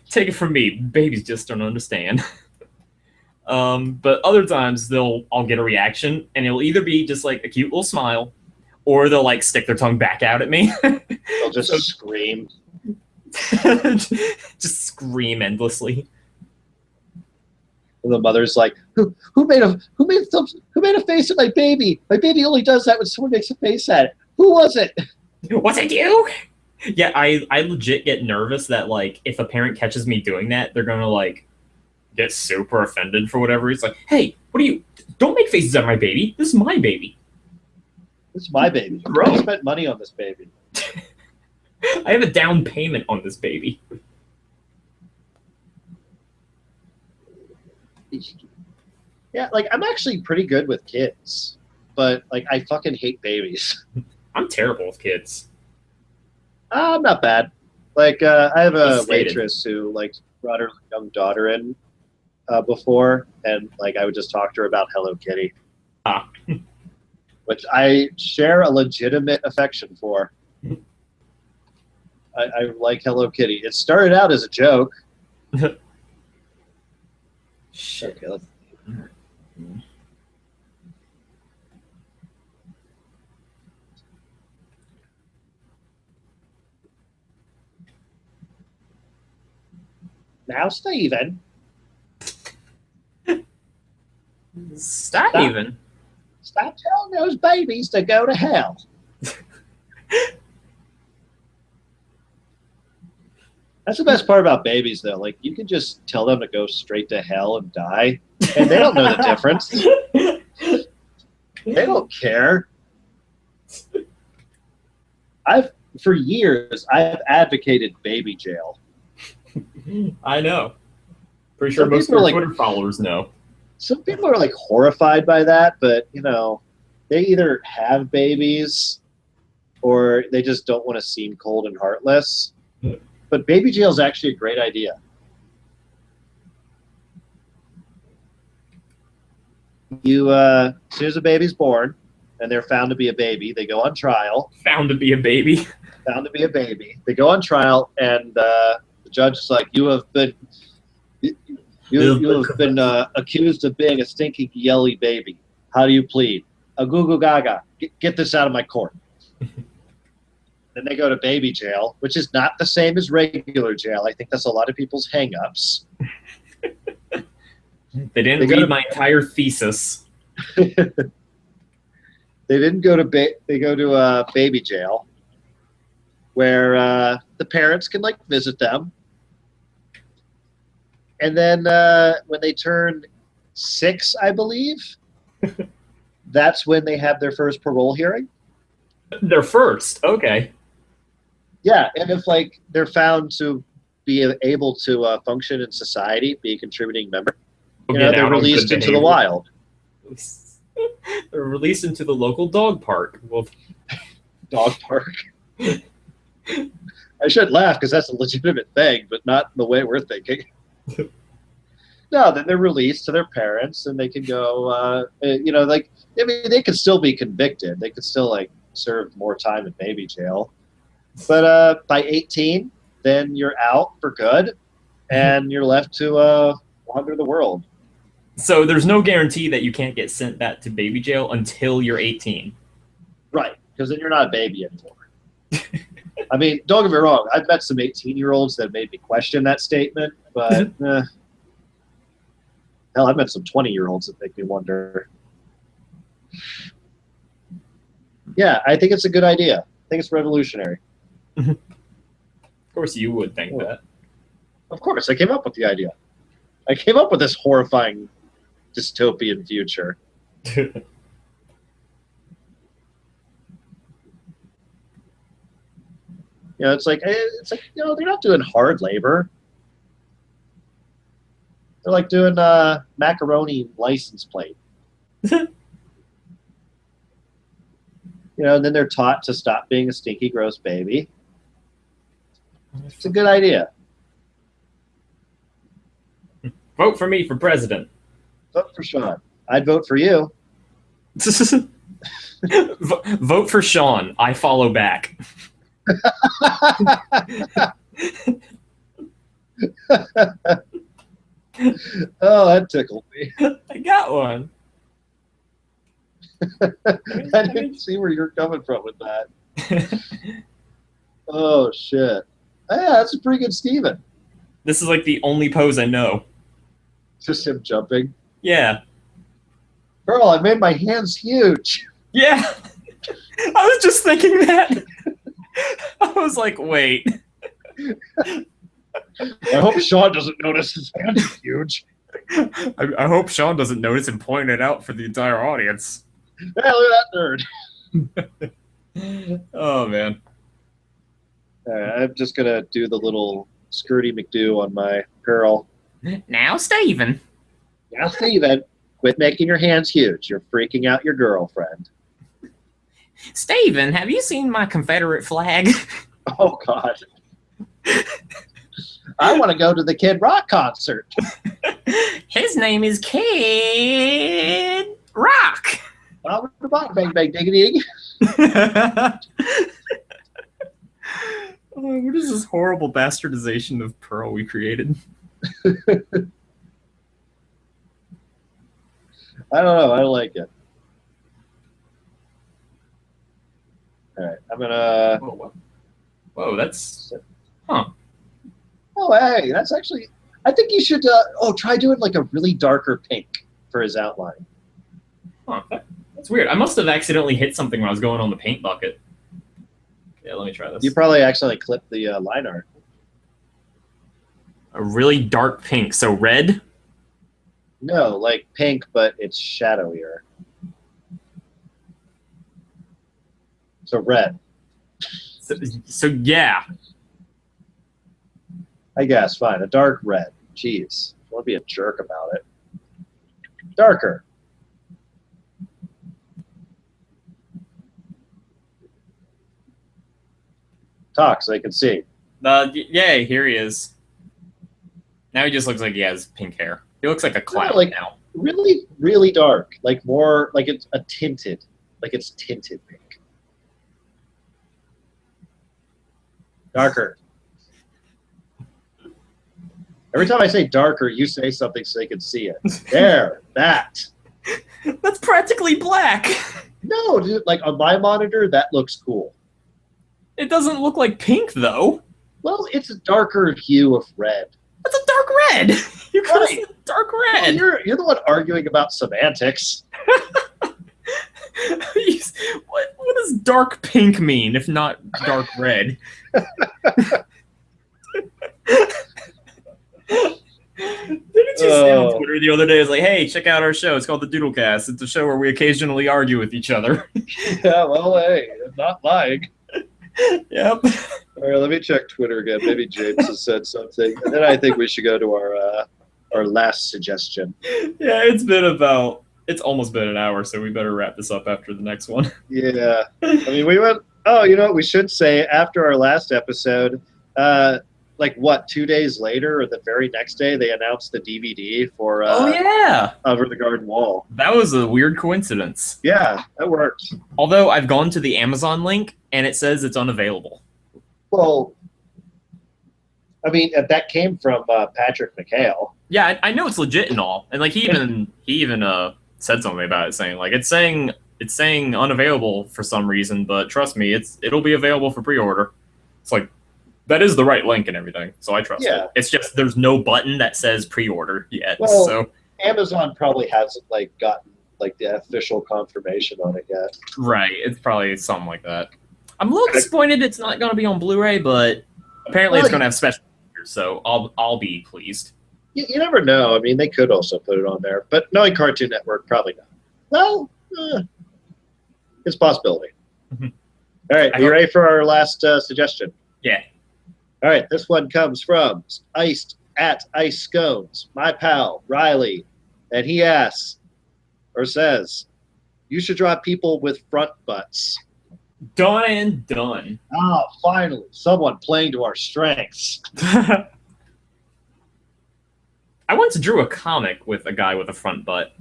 take it from me, babies just don't understand. But other times I'll get a reaction and it'll either be just like a cute little smile, or they'll like stick their tongue back out at me. They'll just scream. Just scream endlessly. And the mother's like, who made a face at my baby? My baby only does that when someone makes a face at it. Who was it? Was it you? Yeah, I legit get nervous that like if a parent catches me doing that, they're gonna like get super offended for whatever. It's like, hey, what are you? Don't make faces at my baby. This is my baby. This is my baby. Bro, I spent money on this baby. I have a down payment on this baby. Yeah, like I'm actually pretty good with kids, but like I fucking hate babies. I'm terrible with kids. I'm not bad. Like I have a waitress who like brought her young daughter in before, and like I would just talk to her about Hello Kitty, which I share a legitimate affection for. I like Hello Kitty. It started out as a joke. Shit. Okay, let's... Now, Steven. Stop. Stop telling those babies to go to hell. That's the best part about babies, though. Like, you can just tell them to go straight to hell and die, and they don't know the difference. They don't care. For years, I've advocated baby jail. I know. Pretty sure most of your Twitter followers know. Some people are like horrified by that, but you know, they either have babies or they just don't want to seem cold and heartless. But baby jail is actually a great idea. You, as soon as a baby's born and they're found to be a baby, they go on trial. Found to be a baby. Found to be a baby. They go on trial, and the judge is like, "You have been, you have been accused of being a stinky, yelly baby. How do you plead? A goo goo gaga. Get this out of my court." Then they go to baby jail, which is not the same as regular jail. I think that's a lot of people's hang-ups. They didn't read my entire thesis. They didn't go to they go to baby jail, where the parents can like visit them, and then when they turn 6, I believe, that's when they have their first parole hearing. Their first, okay. Yeah, and if like they're found to be able to function in society, be a contributing member, you know, they're released into the wild. They're released into the local dog park. Well, dog park. I should laugh because that's a legitimate thing, but not the way we're thinking. No, then they're released to their parents, and they can go. You know, like I mean, they could still be convicted. They could still like serve more time in baby jail. But by 18, then you're out for good, and you're left to wander the world. So there's no guarantee that you can't get sent back to baby jail until you're 18. Right, because then you're not a baby anymore. I mean, don't get me wrong. I've met some 18-year-olds that made me question that statement, but hell, I've met some 20-year-olds that make me wonder. Yeah, I think it's a good idea. I think it's revolutionary. Of course you would think that. Of course, I came up with the idea. I came up with this horrifying dystopian future. You know, it's like you know, they're not doing hard labor. They're like doing macaroni license plate. You know, and then they're taught to stop being a stinky, gross baby. It's a good idea. Vote for me for president. Vote for Shawn. I'd vote for you. Vote for Shawn. I follow back. Oh, that tickled me. I got one. I didn't see where you're coming from with that. Oh, shit. Yeah, that's a pretty good Steven. This is like the only pose I know. Just him jumping. Yeah. Pearl, I made my hands huge. Yeah. I was just thinking that. I was like, wait. I hope Shawn doesn't notice his hands are huge. I hope Shawn doesn't notice and point it out for the entire audience. Hey, look at that nerd. Oh, man. I'm just going to do the little Skirty McDo on my Pearl. Now, Steven. Now, Steven, quit making your hands huge. You're freaking out your girlfriend. Steven, have you seen my Confederate flag? Oh, God. I want to go to the Kid Rock concert. His name is Kid Rock. Bang, bang, diggity. Oh, what is this horrible bastardization of Pearl we created? I don't know. I like it. All right. I'm going to... Whoa, that's... Huh. Oh, hey, that's actually... I think you should try doing like a really darker pink for his outline. Huh, that's weird. I must have accidentally hit something when I was going on the paint bucket. Yeah, let me try this. You probably accidentally clipped the line art. A really dark pink, so red? No, like pink, but it's shadowier. So red. So yeah. I guess, fine. A dark red. Jeez. I want to be a jerk about it. Darker. Talk so they can see. Yeah, here he is. Now he just looks like he has pink hair. He looks like a clown now. Really, really dark. Like more, like it's a tinted. Like it's tinted pink. Darker. Every time I say darker, you say something so they can see it. There, that. That's practically black. No, dude, like on my monitor, that looks cool. It doesn't look like pink, though. Well, it's a darker hue of red. That's a dark red. You could have said dark red. Well, you're the one arguing about semantics. What does dark pink mean, if not dark red? Didn't you say on Twitter the other day? It's like, hey, check out our show. It's called the DoodleCast. It's a show where we occasionally argue with each other. Yeah, well, hey, I'm not lying. Yep. All right, let me check Twitter again. Maybe James has said something. And then I think we should go to our last suggestion. Yeah, it's almost been an hour, so we better wrap this up after the next one. Yeah. I mean, we went, you know what we should say after our last episode, 2 days later or the very next day, they announced the DVD for Over the Garden Wall. That was a weird coincidence. Yeah, that worked. Although I've gone to the Amazon link and it says it's unavailable. Well, I mean, that came from Patrick McHale. Yeah, I know it's legit and all, and like he even said something about it, saying like it's saying unavailable for some reason, but trust me, it'll be available for pre-order. It's like that is the right link and everything, so I trust it. It's just there's no button that says pre-order yet. Well, so Amazon probably hasn't gotten the official confirmation on it yet. Right, it's probably something like that. I'm a little disappointed it's not going to be on Blu-ray, but apparently it's going to have special features, so I'll be pleased. You never know. I mean, they could also put it on there, but knowing Cartoon Network, probably not. Well, it's a possibility. Mm-hmm. All right, are you ready for our last suggestion? Yeah. All right, this one comes from Ice Scones, my pal Riley, and he asks or says, "You should draw people with front butts." Done and done. Oh, finally, someone playing to our strengths. I once drew a comic with a guy with a front butt.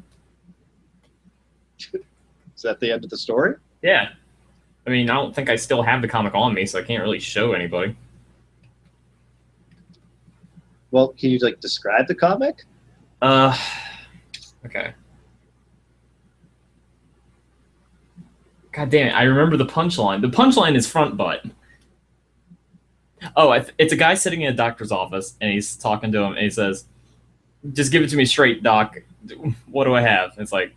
Is that the end of the story? Yeah. I mean, I don't think I still have the comic on me, so I can't really show anybody. Well, can you describe the comic? Okay. God damn it, I remember the punchline. The punchline is front butt. Oh, it's a guy sitting in a doctor's office, and he's talking to him, and he says, just give it to me straight, Doc. What do I have? It's like,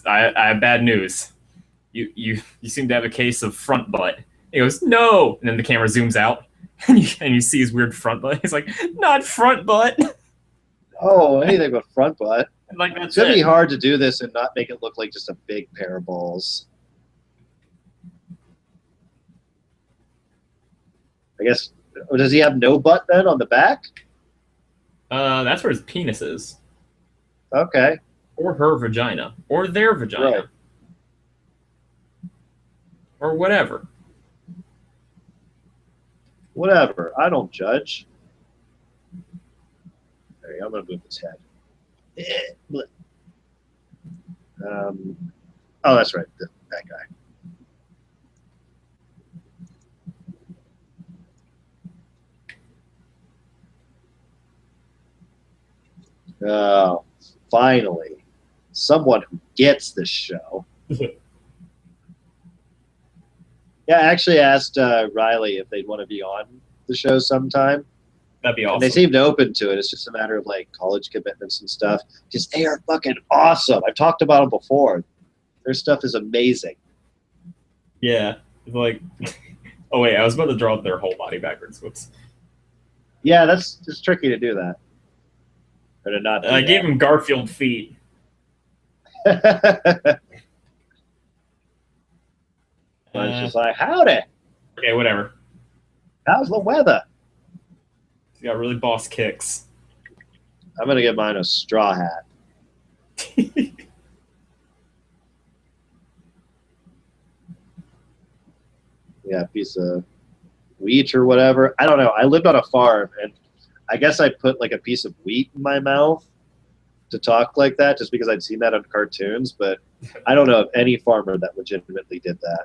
I have bad news. You seem to have a case of front butt. He goes, no, and then the camera zooms out, and you see his weird front butt. He's like, not front butt. Oh, anything but front butt. Like that's it's gonna be hard to do this and not make it look like just a big pair of balls. I guess. Does he have no butt then on the back? That's where his penis is. Okay. Or her vagina, or their vagina, right. or whatever. Whatever. I don't judge. There you go. I'm going to move his head. Oh, that's right. That guy. Oh, finally. Someone who gets this show. Yeah, I actually asked Riley if they'd want to be on the show sometime. That'd be awesome. And they seemed open to it. It's just a matter of like college commitments and stuff. Because they are fucking awesome. I've talked about them before. Their stuff is amazing. Yeah. Like, oh wait, I was about to draw their whole body backwards. Whoops. Yeah, that's just tricky to do that. Or to not. I gave him Garfield feet. It's just like, howdy. Okay, whatever. How's the weather? He's got really boss kicks. I'm going to get mine a straw hat. Yeah, piece of wheat or whatever. I don't know. I lived on a farm, and I guess I put like a piece of wheat in my mouth to talk like that just because I'd seen that on cartoons, but I don't know of any farmer that legitimately did that.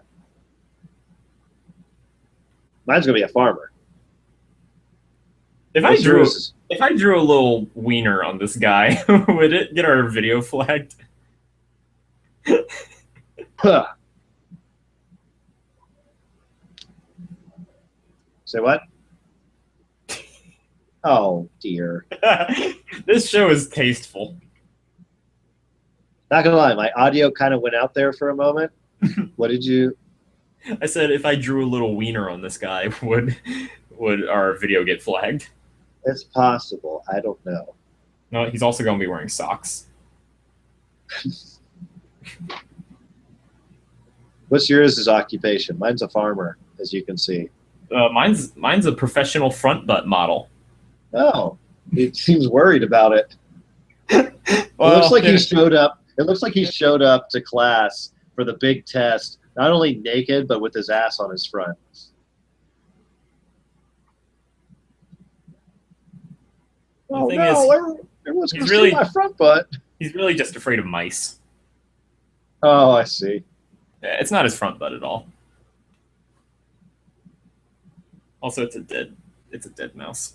Mine's going to be a farmer. If I drew a little wiener on this guy, would it get our video flagged? Huh. Say what? Oh, dear. This show is tasteful. Not going to lie, my audio kind of went out there for a moment. What did you... I said if I drew a little wiener on this guy, would our video get flagged? It's possible. I don't know. No, he's also going to be wearing socks. What's yours' occupation? Mine's a farmer, as you can see. Mine's a professional front butt model. Oh, he seems worried about it. Well, it looks like he showed up. It looks like he showed up to class for the big test, not only naked but with his ass on his front. Oh no! Everyone's going to see my front butt. He's really just afraid of mice. Oh, I see. It's not his front butt at all. Also, it's a dead mouse.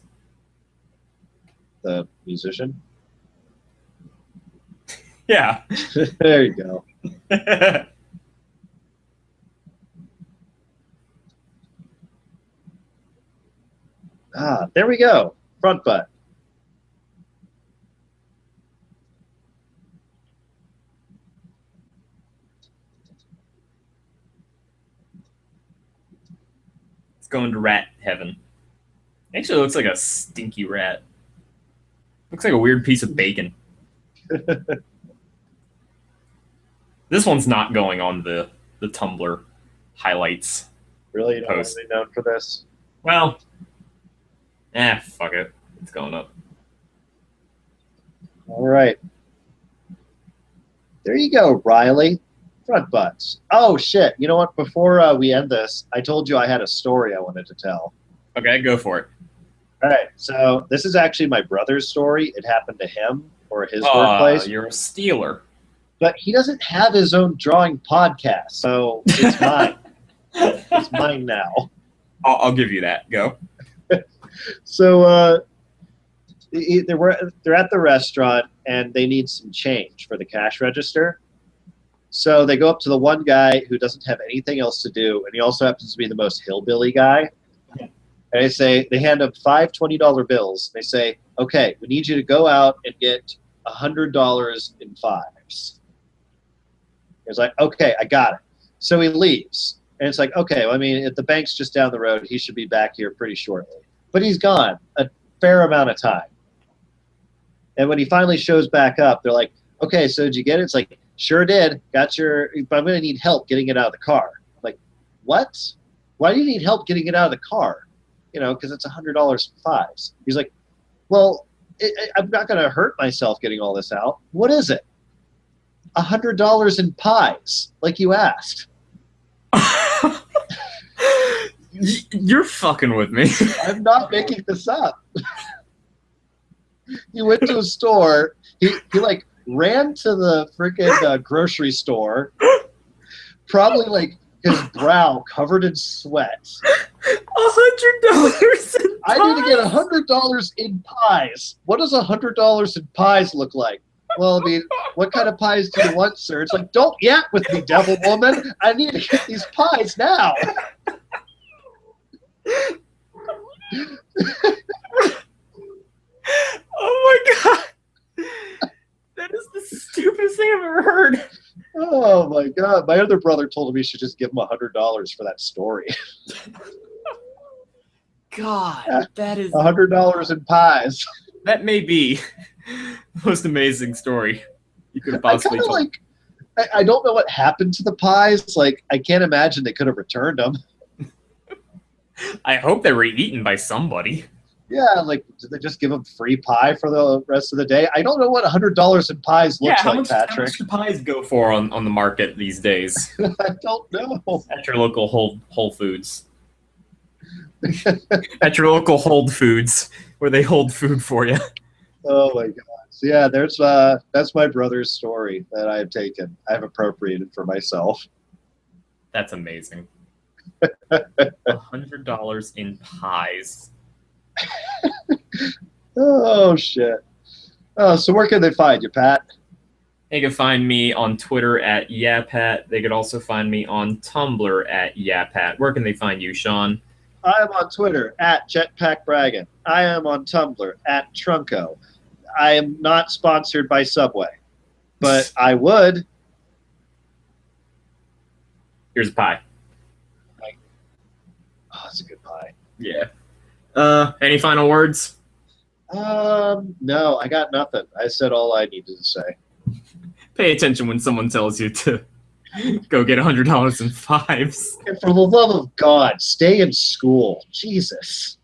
The musician? Yeah. There you go. Ah, there we go. Front butt. It's going to rat heaven. Actually, it looks like a stinky rat. Looks like a weird piece of bacon. This one's not going on the Tumblr highlights. Really? You don't post. want to be known for this? Well, fuck it. It's going up. All right. There you go, Riley. Front butts. Oh, shit. You know what? Before we end this, I told you I had a story I wanted to tell. Okay, go for it. All right. So this is actually my brother's story. It happened to him or his workplace. You're a stealer. But he doesn't have his own drawing podcast, so it's mine. It's mine now. I'll give you that. Go. So they're at the restaurant, and they need some change for the cash register. So they go up to the one guy who doesn't have anything else to do, and he also happens to be the most hillbilly guy. And they hand him five $20 bills. They say, okay, we need you to go out and get $100 in fives. He's like, okay, I got it. So he leaves. And it's like, okay, well, I mean, if the bank's just down the road, he should be back here pretty shortly. But he's gone a fair amount of time. And when he finally shows back up, they're like, okay, so did you get it? It's like, sure did. Got your, but I'm going to need help getting it out of the car. I'm like, what? Why do you need help getting it out of the car? You know, because it's $100 in fives. He's like, well, I'm not going to hurt myself getting all this out. What is it? $100 in pies, like you asked. You're fucking with me. I'm not making this up. He went to a store. He like ran to the freaking grocery store. Probably like his brow covered in sweat. $100 in pies? I need to get $100 in pies. What does $100 in pies look like? Well, I mean, what kind of pies do you want, sir? It's like, don't yap with me, devil woman. I need to get these pies now. Oh my god. That is the stupidest thing I've ever heard. Oh my god. My other brother told him he should just give him $100 for that story. God, that is $100 in pies. That may be the most amazing story you could have possibly told. Like, I don't know what happened to the pies. Like, I can't imagine they could have returned them. I hope they were eaten by somebody. Yeah, like, did they just give them free pie for the rest of the day? I don't know what $100 in pies looks like, Patrick. How much do pies go for on the market these days? I don't know. At your local Whole Foods. At your local Hold Foods, where they hold food for you. Oh my god! So yeah, that's my brother's story that I have taken. I've appropriated for myself. That's amazing. $100 in pies. Oh shit! Oh, so where can they find you, Pat? They can find me on Twitter at YaPat. They could also find me on Tumblr at YaPat. Where can they find you, Shawn? I am on Twitter at JetpackBraggin. I am on Tumblr at Trunko. I am not sponsored by Subway, but I would. Here's a pie. Oh, that's a good pie. Yeah. Any final words? No, I got nothing. I said all I needed to say. Pay attention when someone tells you to go get $100 in fives. And for the love of God, stay in school. Jesus.